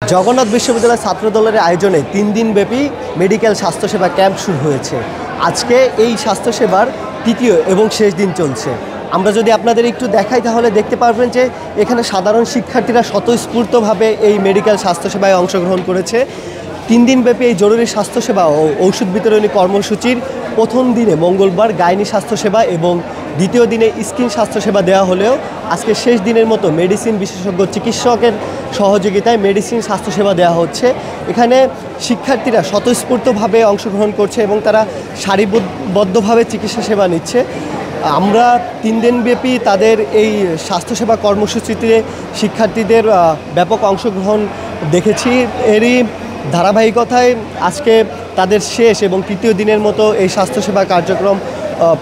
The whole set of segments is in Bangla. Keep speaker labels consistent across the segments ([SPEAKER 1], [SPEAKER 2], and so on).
[SPEAKER 1] জগন্নাথ বিশ্ববিদ্যালয় ছাত্রদলের আয়োজনে 3 দিনব্যাপী মেডিকেল স্বাস্থ্যসেবা ক্যাম্প শুরু হয়েছে। আজকে এই স্বাস্থ্যসেবার তৃতীয় এবং শেষ দিন চলছে। আমরা যদি আপনাদের একটু দেখাই তাহলে দেখতে পারবেন যে এখানে সাধারণ শিক্ষার্থীরা স্বতঃস্ফূর্তভাবে এই মেডিকেল স্বাস্থ্যসেবায় অংশগ্রহণ করেছে। 3 দিনব্যাপী এই জরুরি স্বাস্থ্যসেবা ও ঔষধ বিতরণী কর্মসূচির প্রথম দিনে মঙ্গলবার গাইনি স্বাস্থ্যসেবা এবং দ্বিতীয় দিনে স্কিন স্বাস্থ্যসেবা দেওয়া হলেও আজকে শেষ দিনের মতো মেডিসিন বিশেষজ্ঞ চিকিৎসকের সহযোগিতায় মেডিসিন স্বাস্থ্যসেবা দেওয়া হচ্ছে। এখানে শিক্ষার্থীরা স্বতঃস্ফূর্তভাবে অংশগ্রহণ করছে এবং তারা সারিবদ্ধভাবে চিকিৎসা সেবা নিচ্ছে। আমরা 3 দিনব্যাপী তাদের এই স্বাস্থ্যসেবা কর্মসূচিতে শিক্ষার্থীদের ব্যাপক অংশগ্রহণ দেখেছি। এরই ধারাবাহিকতায় আজকে তাদের শেষ এবং তৃতীয় দিনের মতো এই স্বাস্থ্যসেবা কার্যক্রম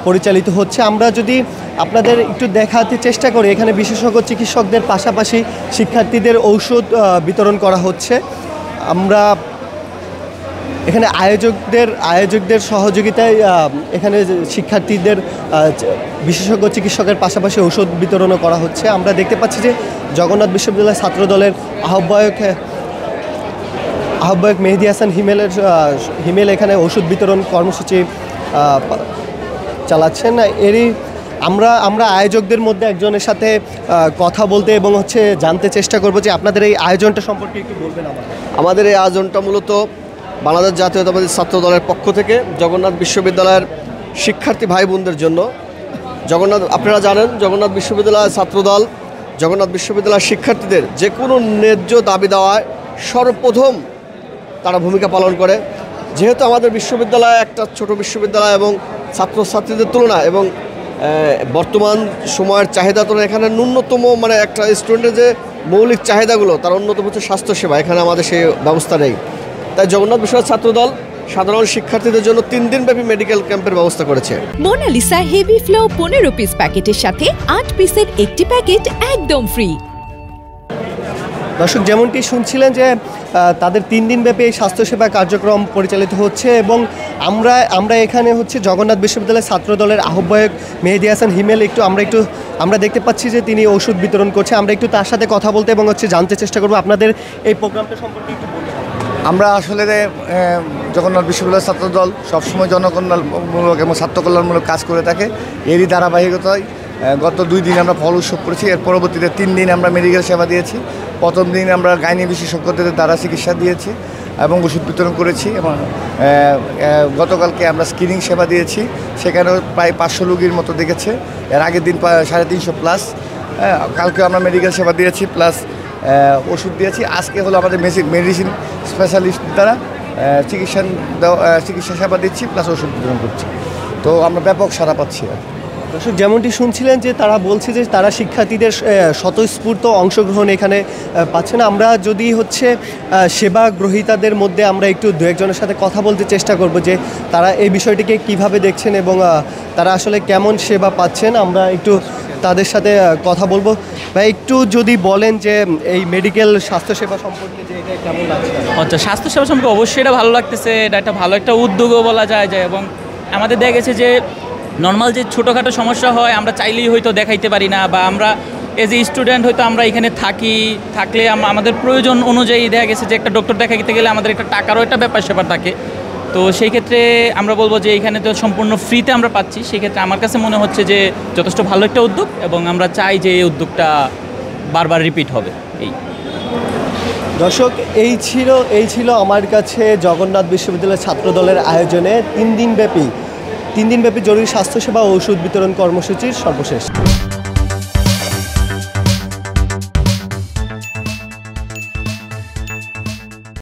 [SPEAKER 1] পরিচালিত হচ্ছে। আমরা যদি আপনাদের একটু দেখাতে চেষ্টা করি, এখানে বিশেষজ্ঞ চিকিৎসকদের পাশাপাশি শিক্ষার্থীদের ঔষধ বিতরণ করা হচ্ছে। আমরা এখানে আয়োজকদের সহযোগিতায় এখানে শিক্ষার্থীদের বিশেষজ্ঞ চিকিৎসকের পাশাপাশি ঔষধ বিতরণও করা হচ্ছে। আমরা দেখতে পাচ্ছি যে জগন্নাথ বিশ্ববিদ্যালয় ছাত্রদলের আহ্বায়ক মেহেদী হাসান হিমেল এখানে ওষুধ বিতরণ কর্মসূচি চালাচ্ছেন। এরই আমরা আয়োজকদের মধ্যে একজনের সাথে কথা বলতে এবং জানতে চেষ্টা করব যে আপনাদের এই আয়োজনটা সম্পর্কে একটু বলবেন।
[SPEAKER 2] আমাদের এই আয়োজনটা মূলত বাংলাদেশ জাতীয়তাবাদী ছাত্র দলের পক্ষ থেকে জগন্নাথ বিশ্ববিদ্যালয়ের শিক্ষার্থী ভাই বোনদের জন্য। আপনারা জানেন জগন্নাথ বিশ্ববিদ্যালয়ের ছাত্রদল জগন্নাথ বিশ্ববিদ্যালয়ের শিক্ষার্থীদের যে কোনো ন্যায্য দাবি দেওয়ায় সর্বপ্রথম তারা ভূমিকা পালন করে। যেহেতু আমাদের বিশ্ববিদ্যালয় একটা ছোট বিশ্ববিদ্যালয় এবং ছাত্রছাত্রীদের তুলনায় এবং বর্তমান সময়ের চাহিদা তুলনায় এখানে ন্যূনতম একটা স্টুডেন্টের যে মৌলিক চাহিদাগুলো তার অন্যতম হচ্ছে স্বাস্থ্যসেবা। এখানে আমাদের সেই ব্যবস্থা নেই। তাই জগন্নাথ বিশ্ববিদ্যালয় ছাত্রদল সাধারণ শিক্ষার্থীদের জন্য 3 দিনব্যাপী মেডিকেল ক্যাম্পের ব্যবস্থা করেছে।
[SPEAKER 3] মোনালিসা হেভি ফ্লো 15 পিস প্যাকেটের সাথে 8 পিসের একটি প্যাকেট একদম ফ্রি।
[SPEAKER 1] দর্শক, যেমনটি শুনছিলেন যে তাদের 3 দিনব্যাপী এই স্বাস্থ্যসেবা কার্যক্রম পরিচালিত হচ্ছে এবং আমরা এখানে জগন্নাথ বিশ্ববিদ্যালয়ের ছাত্রদলের আহ্বায়ক মেহেদী হাসান হিমেল আমরা দেখতে পাচ্ছি যে তিনি ওষুধ বিতরণ করছে। আমরা একটু তার সাথে কথা বলতে এবং জানতে চেষ্টা করব আপনাদের এই প্রোগ্রামটা সম্পর্কে একটু বলুন।
[SPEAKER 4] আমরা আসলে জগন্নাথ বিশ্ববিদ্যালয়ের ছাত্রদল সবসময় জনকল্যাণমূলক এবং ছাত্রকল্যাণমূলক কাজ করে থাকে। এরই ধারাবাহিকতায় গত 2 দিন আমরা ফল উৎসব করেছি। এর পরবর্তীতে 3 দিন আমরা মেডিকেল সেবা দিয়েছি। প্রথম দিন আমরা গাইনি বিশেষজ্ঞদের দ্বারা চিকিৎসা দিয়েছি এবং ওষুধ বিতরণ করেছি এবং গতকালকে আমরা স্ক্রিনিং সেবা দিয়েছি। সেখানেও প্রায় 500 রোগীর মতো দেখেছে। এর আগের দিন 350+। কালকে আমরা মেডিকেল সেবা দিয়েছি প্লাস ওষুধ দিয়েছি। আজকে হলো আমাদের মেডিসিন স্পেশালিস্ট দ্বারা চিকিৎসা সেবা দিচ্ছি প্লাস ওষুধ বিতরণ করছি। তো আমরা ব্যাপক সাড়া পাচ্ছি।
[SPEAKER 1] দর্শক, যেমনটি শুনছিলেন যে তারা বলছে যে তারা শিক্ষার্থীদের স্বতঃস্ফূর্ত অংশগ্রহণ এখানে পাচ্ছে না। আমরা যদি সেবা গ্রহীতাদের মধ্যে আমরা একটু 2 একজনের সাথে কথা বলতে চেষ্টা করব যে তারা এই বিষয়টিকে কিভাবে দেখছেন এবং তারা আসলে কেমন সেবা পাচ্ছেন। আমরা একটু তাদের সাথে কথা বলবো। ভাই, একটু যদি বলেন যে এই মেডিকেল স্বাস্থ্যসেবা সম্পর্কে যে এটা কেমন লাগছে?
[SPEAKER 5] স্বাস্থ্যসেবা সম্পর্কে অবশ্যই এটা ভালো লাগতেছে। এটা একটা ভালো একটা উদ্যোগও বলা যায় এবং আমাদের দেখা গেছে যে নর্মাল যে ছোটোখাটো সমস্যা হয় আমরা চাইলেই হয়তো দেখাইতে পারি না, বা আমরা এজ এ স্টুডেন্ট হয়তো আমরা এখানে থাকলে আমাদের প্রয়োজন অনুযায়ী দেখা গেছে যে একটা ডক্টর দেখাইতে গেলে আমাদের একটা টাকারও একটা ব্যাপার থাকে। তো সেই ক্ষেত্রে আমরা বলবো যে এখানে তো সম্পূর্ণ ফ্রিতে আমরা পাচ্ছি। সেই ক্ষেত্রে আমার কাছে মনে হচ্ছে যে যথেষ্ট ভালো একটা উদ্যোগ এবং আমরা চাই যে এই উদ্যোগটা বারবার রিপিট হবে।
[SPEAKER 1] দর্শক, এই ছিল আমার কাছে জগন্নাথ বিশ্ববিদ্যালয় ছাত্রদলের আয়োজনে 3 দিনব্যাপী জরুরি স্বাস্থ্যসেবা ও ওষুধ বিতরণ কর্মসূচির সর্বশেষ।